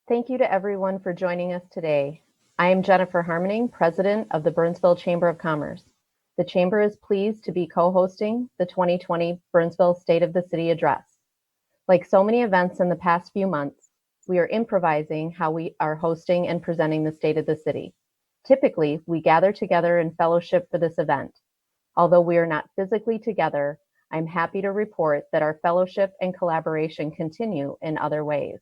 Thank you to everyone for joining us today. I am Jennifer Harmoning, President of the Burnsville Chamber of Commerce. The Chamber is pleased to be co-hosting the 2020 Burnsville State of the City Address. Like so many events in the past few months, we are improvising how we are hosting and presenting the State of the City. Typically, we gather together in fellowship for this event. Although we are not physically together, I'm happy to report that our fellowship and collaboration continue in other ways.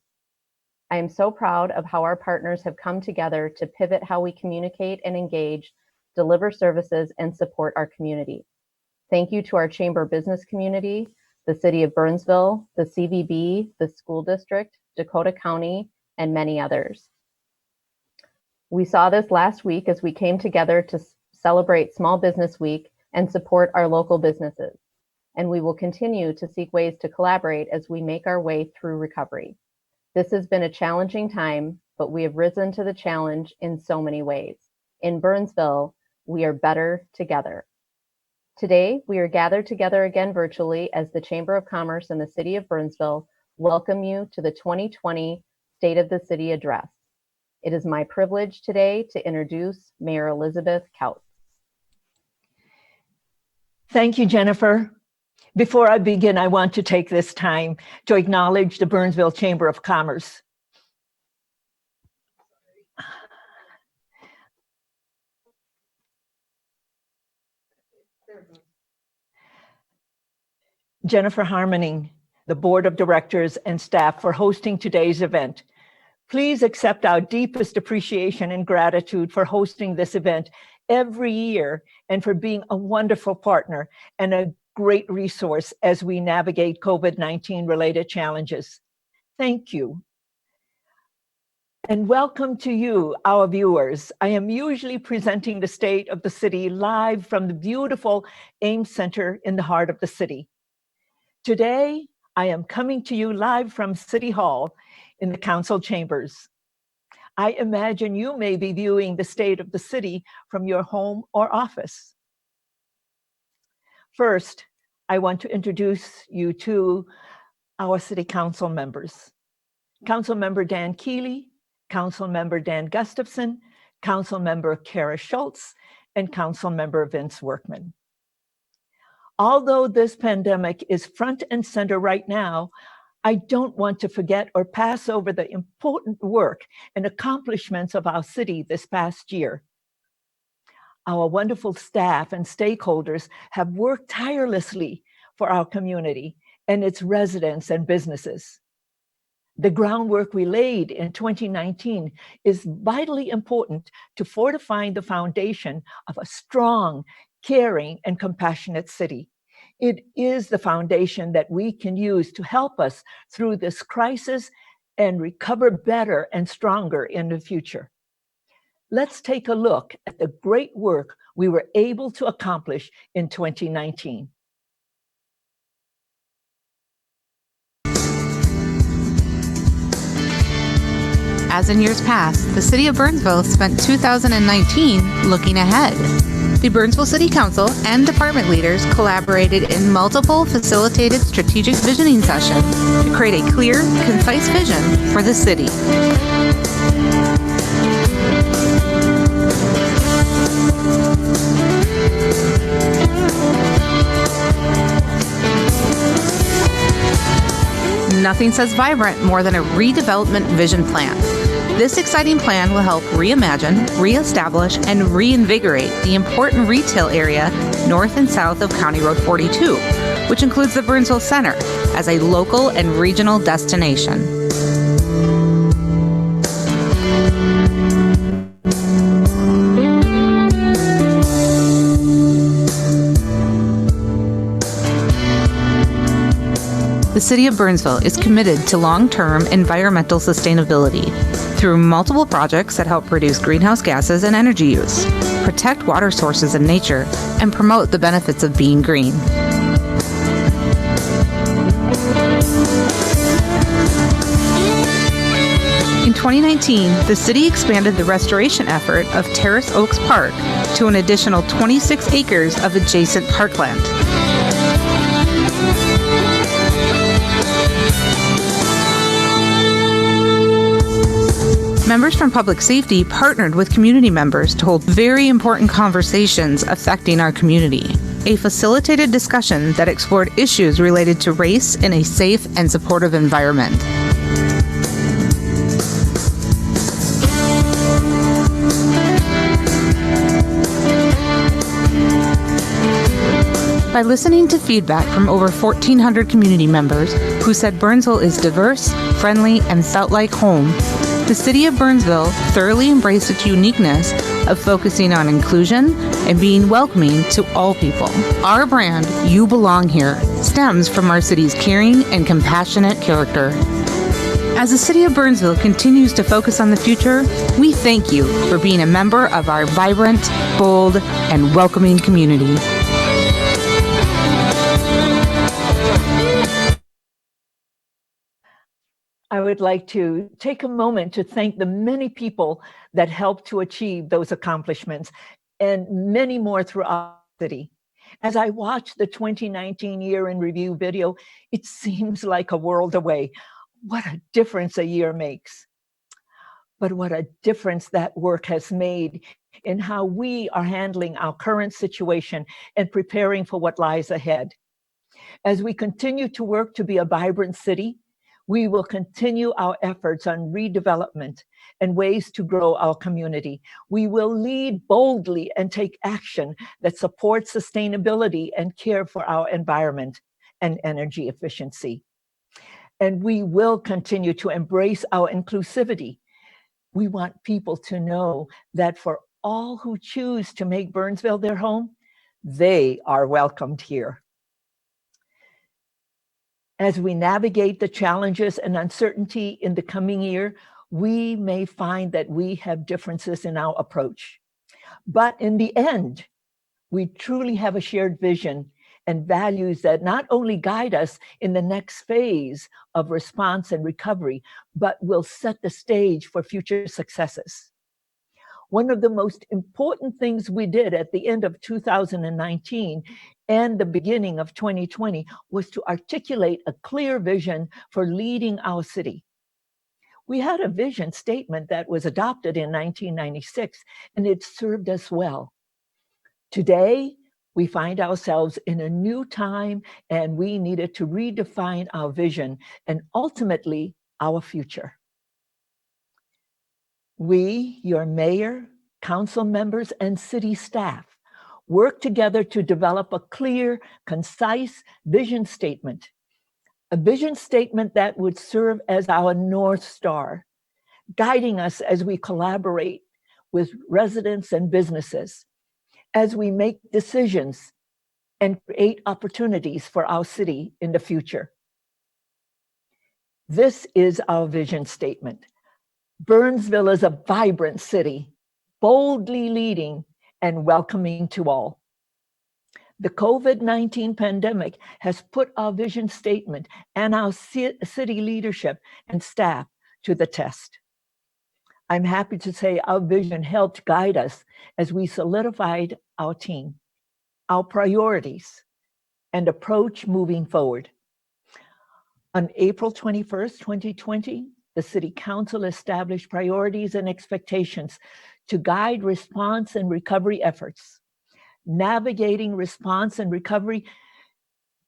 I am so proud of how our partners have come together to pivot how we communicate and engage, deliver services, and support our community. Thank you to our Chamber business community, the City of Burnsville, the CVB, the School District, Dakota County, and many others. We saw this last week as we came together to celebrate Small Business Week and support our local businesses. And we will continue to seek ways to collaborate as we make our way through recovery. This has been a challenging time, but we have risen to the challenge in so many ways. In Burnsville, we are better together. Today, we are gathered together again virtually as the Chamber of Commerce and the City of Burnsville welcome you to the 2020 State of the City Address. It is my privilege today to introduce Mayor Elizabeth Kautz. Thank you, Jennifer. Before I begin, I want to take this time to acknowledge the Burnsville Chamber of Commerce. Jennifer Harmoning, the Board of Directors and staff for hosting today's event. Please accept our deepest appreciation and gratitude for hosting this event every year and for being a wonderful partner and a great resource as we navigate COVID-19 related challenges. Thank you. And welcome to you, our viewers. I am usually presenting the State of the City live from the beautiful Ames Center in the heart of the city. Today, I am coming to you live from City Hall in the Council Chambers. I imagine you may be viewing the State of the City from your home or office. First, I want to introduce you to our City Council members. Councilmember Dan Keeley, Councilmember Dan Gustafson, Councilmember Kara Schultz, and Councilmember Vince Workman. Although this pandemic is front and center right now, I don't want to forget or pass over the important work and accomplishments of our city this past year. Our wonderful staff and stakeholders have worked tirelessly for our community and its residents and businesses. The groundwork we laid in 2019 is vitally important to fortifying the foundation of a strong, caring, and compassionate city. It is the foundation that we can use to help us through this crisis and recover better and stronger in the future. Let's take a look at the great work we were able to accomplish in 2019. As in years past, the City of Burnsville spent 2019 looking ahead. The Burnsville City Council and department leaders collaborated in multiple facilitated strategic visioning sessions to create a clear, concise vision for the city. Nothing says vibrant more than a redevelopment vision plan. This exciting plan will help reimagine, reestablish, and reinvigorate the important retail area north and south of County Road 42, which includes the Burnsville Center as a local and regional destination. The City of Burnsville is committed to long-term environmental sustainability through multiple projects that help reduce greenhouse gases and energy use, protect water sources and nature, and promote the benefits of being green. In 2019, the city expanded the restoration effort of Terrace Oaks Park to an additional 26 acres of adjacent parkland. Members from public safety partnered with community members to hold very important conversations affecting our community. A facilitated discussion that explored issues related to race in a safe and supportive environment. By listening to feedback from over 1,400 community members who said Burnsville is diverse, friendly, and felt like home, the City of Burnsville thoroughly embraced its uniqueness of focusing on inclusion and being welcoming to all people. Our brand, You Belong Here, stems from our city's caring and compassionate character. As the City of Burnsville continues to focus on the future, we thank you for being a member of our vibrant, bold, and welcoming community. I would like to take a moment to thank the many people that helped to achieve those accomplishments and many more throughout the city. As I watched the 2019 Year in Review video, it seems like a world away. What a difference a year makes. But what a difference that work has made in how we are handling our current situation and preparing for what lies ahead. As we continue to work to be a vibrant city, we will continue our efforts on redevelopment and ways to grow our community. We will lead boldly and take action that supports sustainability and care for our environment and energy efficiency. And we will continue to embrace our inclusivity. We want people to know that for all who choose to make Burnsville their home, they are welcomed here. As we navigate the challenges and uncertainty in the coming year, we may find that we have differences in our approach. But in the end, we truly have a shared vision and values that not only guide us in the next phase of response and recovery, but will set the stage for future successes. One of the most important things we did at the end of 2019 and the beginning of 2020 was to articulate a clear vision for leading our city. We had a vision statement that was adopted in 1996, and it served us well. Today, we find ourselves in a new time, and we needed to redefine our vision and ultimately our future. We, your mayor, council members, and city staff, work together to develop a clear, concise vision statement, a vision statement that would serve as our North Star, guiding us as we collaborate with residents and businesses, as we make decisions and create opportunities for our city in the future. This is our vision statement. Burnsville is a vibrant city, boldly leading and welcoming to all. The COVID-19 pandemic has put our vision statement and our city leadership and staff to the test. I'm happy to say our vision helped guide us as we solidified our team, our priorities, and approach moving forward. On April 21st, 2020, the City Council established priorities and expectations to guide response and recovery efforts, navigating response and recovery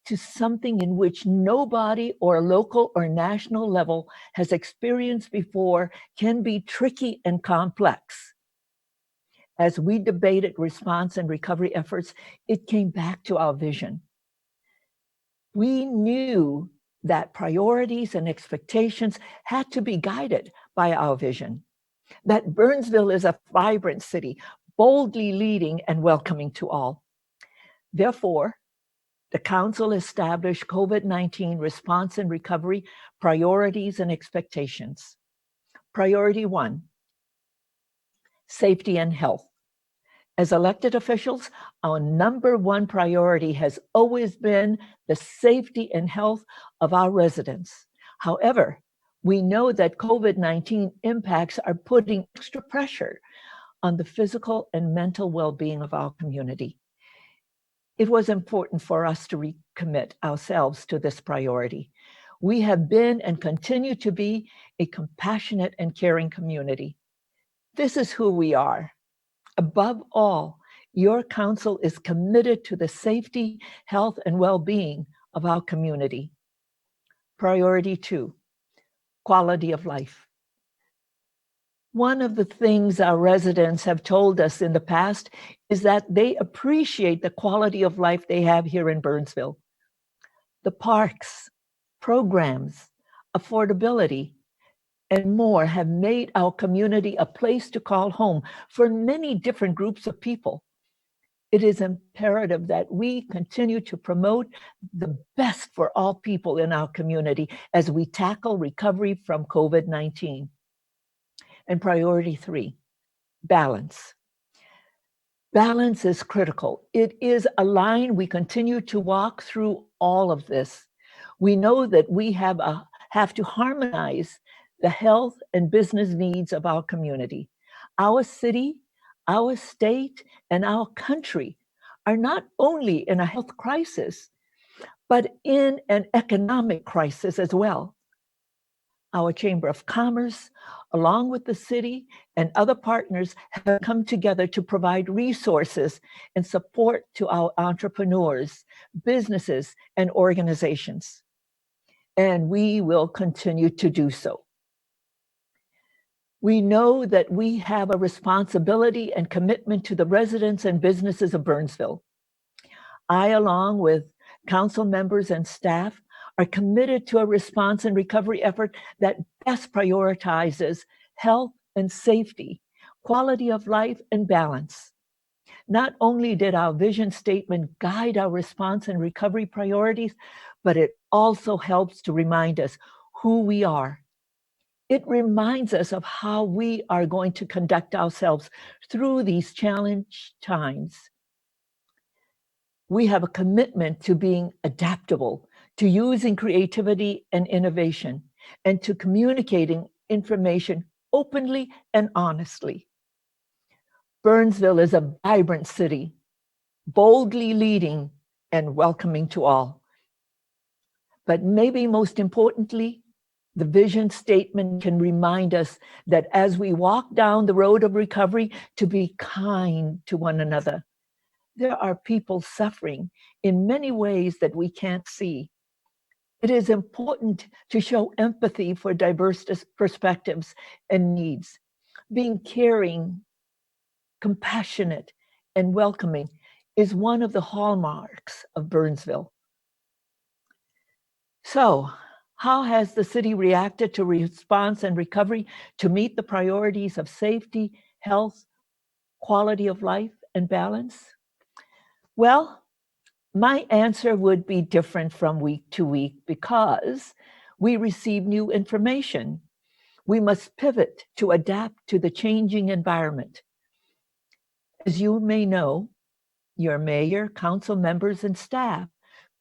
to something in which nobody or local or national level has experienced before can be tricky and complex. As we debated response and recovery efforts, it came back to our vision. We knew that priorities and expectations had to be guided by our vision, that Burnsville is a vibrant city, boldly leading and welcoming to all. Therefore, the Council established COVID-19 response and recovery priorities and expectations. Priority 1, safety and health. As elected officials, our number one priority has always been the safety and health of our residents. However, we know that COVID-19 impacts are putting extra pressure on the physical and mental well-being of our community. It was important for us to recommit ourselves to this priority. We have been and continue to be a compassionate and caring community. This is who we are. Above all, your council is committed to the safety, health, and well-being of our community. Priority 2, quality of life. One of the things our residents have told us in the past is that they appreciate the quality of life they have here in Burnsville. The parks, programs, affordability, and more have made our community a place to call home for many different groups of people. It is imperative that we continue to promote the best for all people in our community as we tackle recovery from COVID-19. And priority 3, balance. Balance is critical. It is a line we continue to walk through all of this. We know that we have to harmonize the health and business needs of our community. Our city, our state, and our country are not only in a health crisis, but in an economic crisis as well. Our Chamber of Commerce, along with the city and other partners, have come together to provide resources and support to our entrepreneurs, businesses, and organizations. And we will continue to do so. We know that we have a responsibility and commitment to the residents and businesses of Burnsville. I, along with council members and staff, are committed to a response and recovery effort that best prioritizes health and safety, quality of life, and balance. Not only did our vision statement guide our response and recovery priorities, but it also helps to remind us who we are. It reminds us of how we are going to conduct ourselves through these challenge times. We have a commitment to being adaptable, to using creativity and innovation, and to communicating information openly and honestly. Burnsville is a vibrant city, boldly leading and welcoming to all. But maybe most importantly, the vision statement can remind us that as we walk down the road of recovery, to be kind to one another. There are people suffering in many ways that we can't see. It is important to show empathy for diverse perspectives and needs. Being caring, compassionate, and welcoming is one of the hallmarks of Burnsville. So, how has the city reacted to response and recovery to meet the priorities of safety, health, quality of life, and balance? Well, my answer would be different from week to week because we receive new information. We must pivot to adapt to the changing environment. As you may know, your mayor, council members, and staff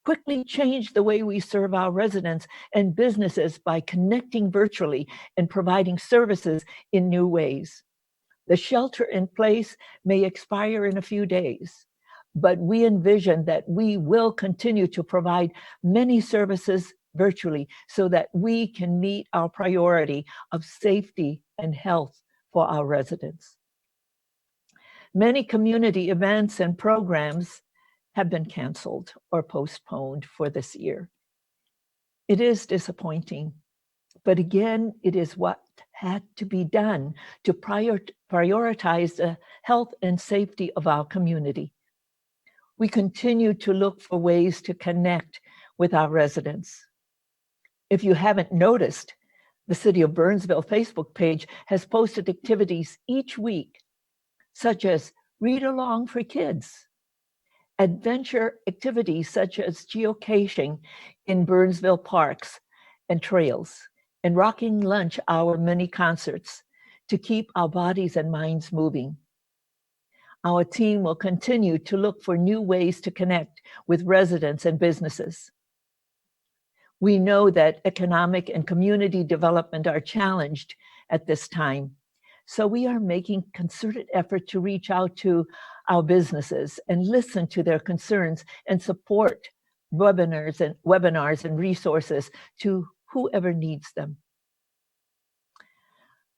quickly changed the way we serve our residents and businesses by connecting virtually and providing services in new ways. The shelter in place may expire in a few days, but we envision that we will continue to provide many services virtually so that we can meet our priority of safety and health for our residents. Many community events and programs have been canceled or postponed for this year. It is disappointing, but again, it is what had to be done to prioritize the health and safety of our community. We continue to look for ways to connect with our residents. If you haven't noticed, the City of Burnsville Facebook page has posted activities each week, such as Read Along for Kids, adventure activities such as geocaching in Burnsville parks and trails, and Rocking Lunch Hour mini concerts to keep our bodies and minds moving. Our team will continue to look for new ways to connect with residents and businesses. We know that economic and community development are challenged at this time, so we are making concerted effort to reach out to our businesses and listen to their concerns and support webinars and resources to whoever needs them.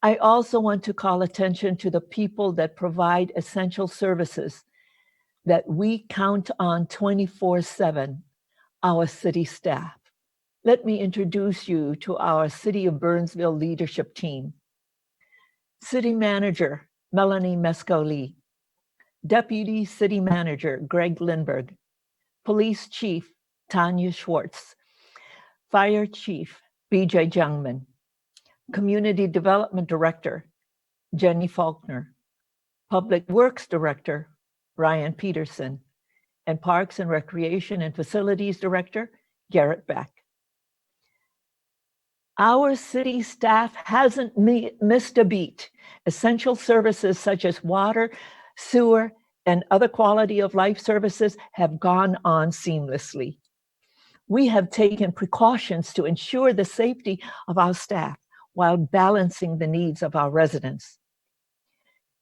I also want to call attention to the people that provide essential services that we count on 24/7, our city staff. Let me introduce you to our City of Burnsville leadership team. City Manager, Melanie Mescoli. Deputy City Manager, Greg Lindberg. Police Chief, Tanya Schwartz. Fire Chief, BJ Jungman. Community Development Director, Jenny Faulkner. Public Works Director, Ryan Peterson. And Parks and Recreation and Facilities Director, Garrett Beck. Our city staff hasn't missed a beat. Essential services such as water, sewer, and other quality of life services have gone on seamlessly. We have taken precautions to ensure the safety of our staff while balancing the needs of our residents.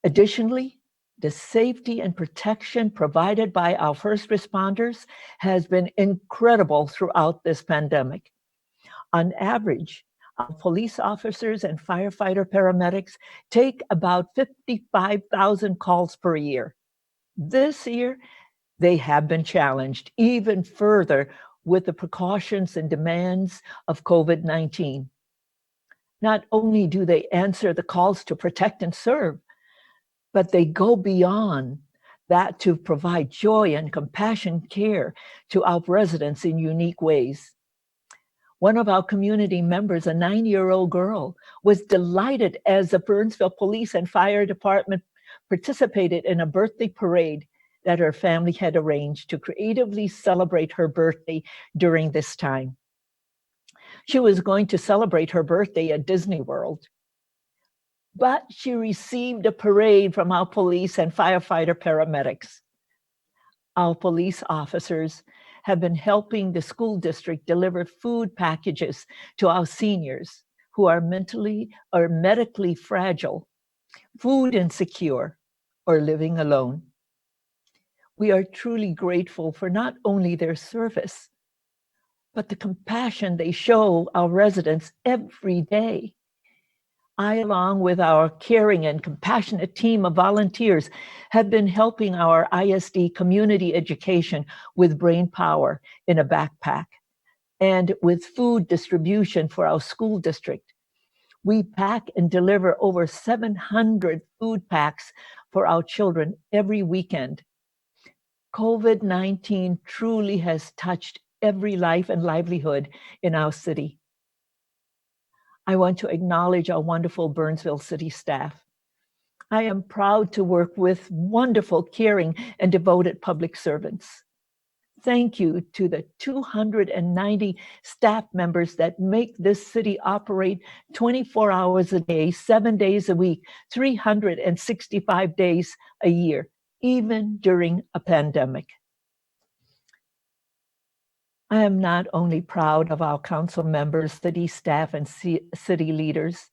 Additionally, the safety and protection provided by our first responders has been incredible throughout this pandemic. On average, our police officers and firefighter paramedics take about 55,000 calls per year. This year, they have been challenged even further with the precautions and demands of COVID-19. Not only do they answer the calls to protect and serve, but they go beyond that to provide joy and compassionate care to our residents in unique ways. One of our community members, a 9-year-old girl, was delighted as the Burnsville Police and Fire Department participated in a birthday parade that her family had arranged to creatively celebrate her birthday during this time. She was going to celebrate her birthday at Disney World, but she received a parade from our police and firefighter paramedics. Our police officers have been helping the school district deliver food packages to our seniors who are mentally or medically fragile, food insecure, or living alone. We are truly grateful for not only their service, but the compassion they show our residents every day. I, along with our caring and compassionate team of volunteers, have been helping our ISD community education with brain power in a backpack and with food distribution for our school district. We pack and deliver over 700 food packs for our children every weekend. COVID-19 truly has touched every life and livelihood in our city. I want to acknowledge our wonderful Burnsville city staff. I am proud to work with wonderful, caring, and devoted public servants. Thank you to the 290 staff members that make this city operate 24 hours a day, 7 days a week, 365 days a year, even during a pandemic. I am not only proud of our council members, city staff, and city leaders,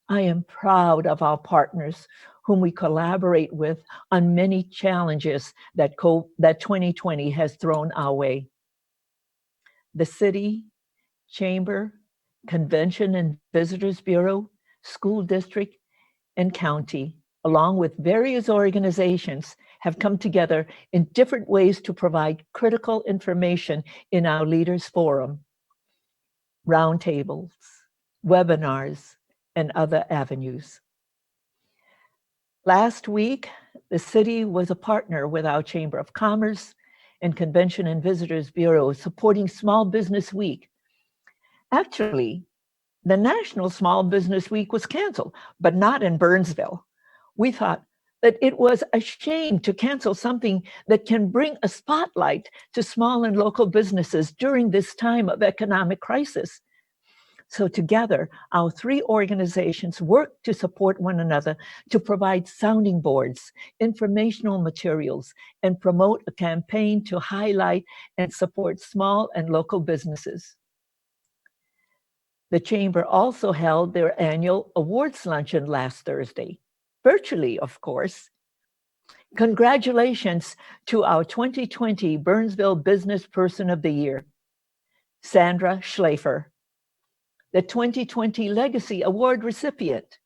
I am proud of our partners whom we collaborate with on many challenges that 2020 has thrown our way. The city, chamber, convention and visitors bureau, school district, and county, along with various organizations, have come together in different ways to provide critical information in our Leaders Forum, roundtables, webinars, and other avenues. Last week, the city was a partner with our Chamber of Commerce and Convention and Visitors Bureau supporting Small Business Week. Actually, the National Small Business Week was canceled, but not in Burnsville. We thought that it was a shame to cancel something that can bring a spotlight to small and local businesses during this time of economic crisis. So together, our three organizations work to support one another to provide sounding boards, informational materials, and promote a campaign to highlight and support small and local businesses. The Chamber also held their annual awards luncheon last Thursday, virtually, of course. Congratulations to our 2020 Burnsville Business Person of the Year, Sandra Schlafer. The 2020 Legacy Award recipient,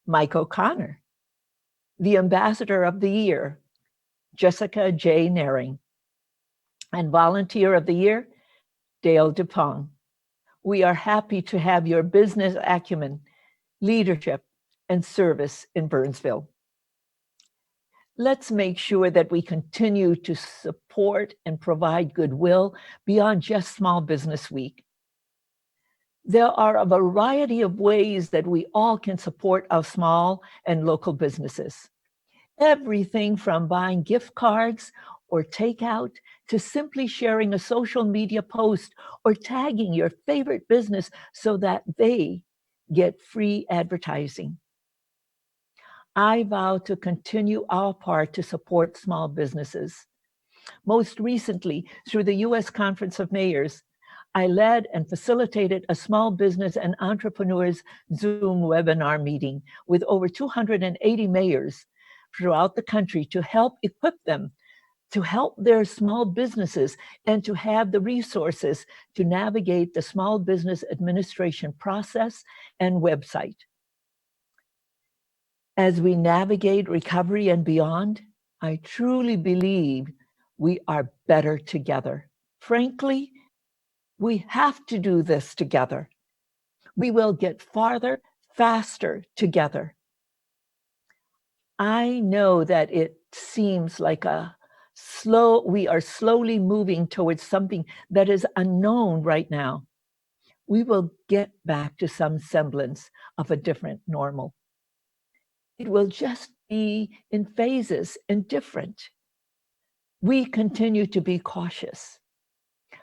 Mike O'Connor. The Ambassador of the Year, Jessica J. Naring. And Volunteer of the Year, Dale DuPong. We are happy to have your business acumen, leadership, and service in Burnsville. Let's make sure that we continue to support and provide goodwill beyond just Small Business Week. There are a variety of ways that we all can support our small and local businesses. Everything from buying gift cards or takeout to simply sharing a social media post or tagging your favorite business so that they get free advertising. I vow to continue our part to support small businesses. Most recently, through the U.S. Conference of Mayors, I led and facilitated a small business and entrepreneurs Zoom webinar meeting with over 280 mayors throughout the country to help equip them to help their small businesses and to have the resources to navigate the small business administration process and website. As we navigate recovery and beyond, I truly believe we are better together. Frankly, we have to do this together. We will get farther, faster together. I know that it seems like we are slowly moving towards something that is unknown right now. We will get back to some semblance of a different normal. It will just be in phases and different. We continue to be cautious,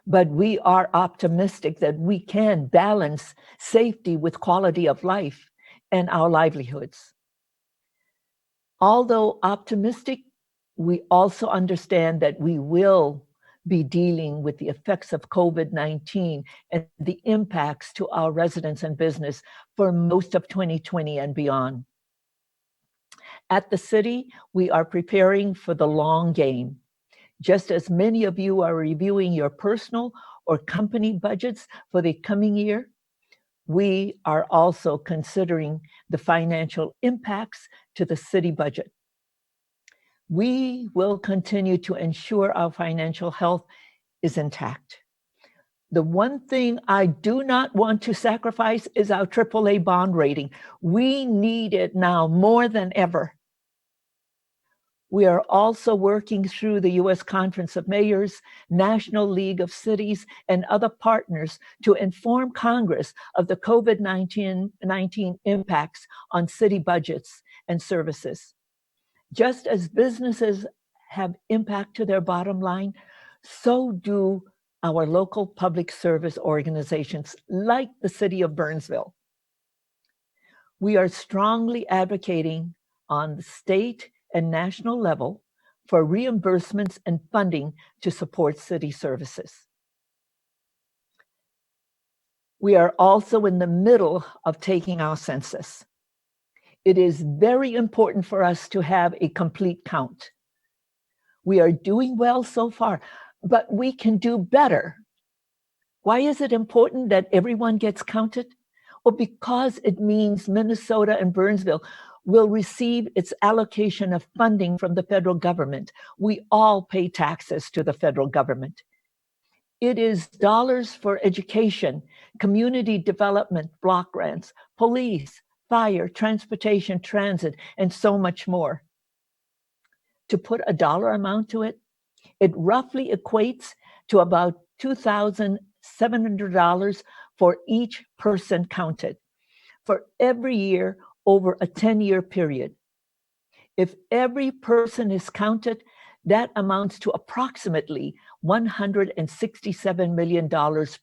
but we are optimistic that we can balance safety with quality of life and our livelihoods. Although optimistic, we also understand that we will be dealing with the effects of COVID-19 and the impacts to our residents and business for most of 2020 and beyond. At the city, we are preparing for the long game. Just as many of you are reviewing your personal or company budgets for the coming year, we are also considering the financial impacts to the city budget. We will continue to ensure our financial health is intact. The one thing I do not want to sacrifice is our AAA bond rating. We need it now more than ever. We are also working through the U.S. Conference of Mayors, National League of Cities, and other partners to inform Congress of the COVID-19 impacts on city budgets and services. Just as businesses have impact to their bottom line, so do our local public service organizations like the City of Burnsville. We are strongly advocating on the state and national level for reimbursements and funding to support city services. We are also in the middle of taking our census. It is very important for us to have a complete count. We are doing well so far, but we can do better. Why is it important that everyone gets counted? Well, because it means Minnesota and Burnsville will receive its allocation of funding from the federal government. We all pay taxes to the federal government. It is dollars for education, community development, block grants, police, fire, transportation, transit, and so much more. To put a dollar amount to it, it roughly equates to about $2,700 for each person counted for every year over a 10-year period. If every person is counted, that amounts to approximately $167 million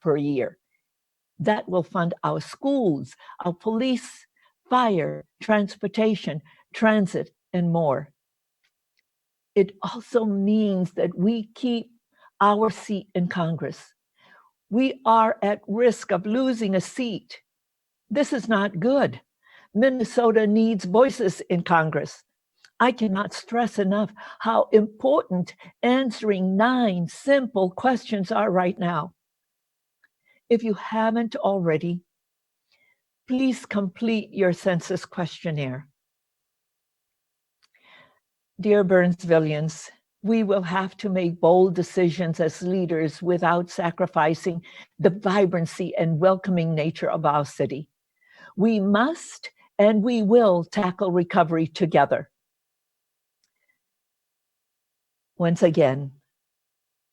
per year. That will fund our schools, our police, fire, transportation, transit, and more. It also means that we keep our seat in Congress. We are at risk of losing a seat. This is not good. Minnesota needs voices in Congress. I cannot stress enough how important answering 9 simple questions are right now. If you haven't already, please complete your census questionnaire. Dear Burnsvillians, we will have to make bold decisions as leaders without sacrificing the vibrancy and welcoming nature of our city. We must and we will tackle recovery together. Once again,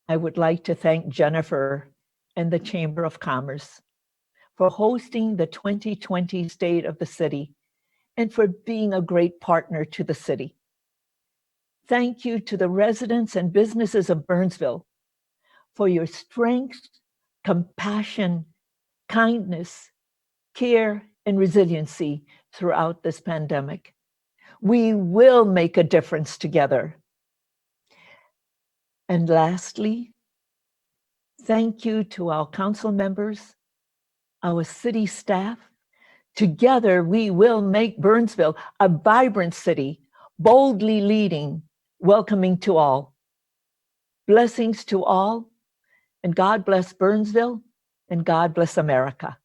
I would like to thank Jennifer and the Chamber of Commerce for hosting the 2020 State of the City and for being a great partner to the city. Thank you to the residents and businesses of Burnsville for your strength, compassion, kindness, care, and resiliency throughout this pandemic. We will make a difference together. And lastly, thank you to our council members, our city staff. Together, we will make Burnsville a vibrant city, boldly leading, welcoming to all. Blessings to all, and God bless Burnsville, and God bless America.